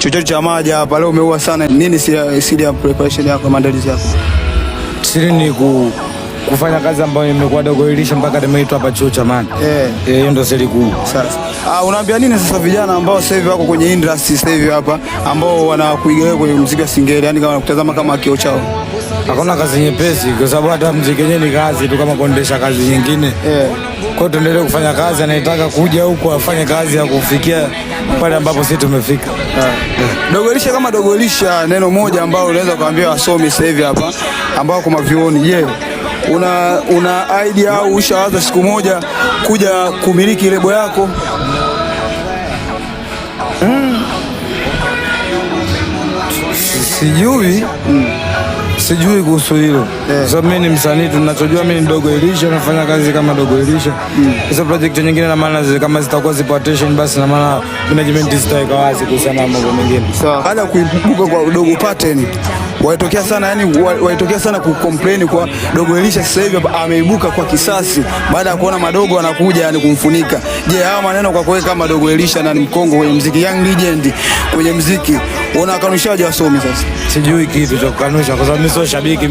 chochote cha maji hapa leo umeua sana. Nini siri ya preparation yako, maandalizi yako? Siri ni kufanya kazi ambayo nimekuwa dogo ilisha mpaka nimeitwa hapa chuo cha Manda. Hiyo ndio siri kuu. Sasa unaambia nini sasa vijana ambao sasa hivi wako kwenye industry sasa hivi hapa ambao wanakuigelea kwenye muziki wa Singeli, yani kama kutazama kama kioo chao? Hakuna kazi nyepesi kwa sababu hata muziki wenyewe ni kazi tu kama kuendesha kazi nyingine. Kwa hiyo tuendelee kufanya kazi, anayetaka kuja huko afanye kazi ya kufikia pale ambapo sisi tumefika. Dogo Elisha, kama Dogo Elisha, neno moja ambao unaweza kuambia wasomi sasa hivi hapa ambao kwa mavioni, je, una idea au ushawaza siku moja kuja kumiliki lebo yako? Sijui kuhusu hilo. Sababu mimi ni msanii, tunachojua mimi ni Dogo Elisha, nafanya kazi kama Dogo Elisha. Hizo project nyingine na maana kama zitakuwa zipo attention, basi na maana management zitaweka wazi kuhusiana na mambo mengine. Sawa. Baada ya kuibuka kwa Dogo Pattern, waitokea sana, yani waitokea sana kucomplain kwa Dogo Elisha sasa hivi ameibuka kwa kisasi baada ya kuona madogo anakuja yani kumfunika. Je, haya maneno kwa kweli kama Dogo Elisha na ni mkongo kwenye muziki, young legend kwenye muziki, unakanushaje wasomi sasa? Sijui kitu cha kukanusha kwa sababu mimi sio shabiki.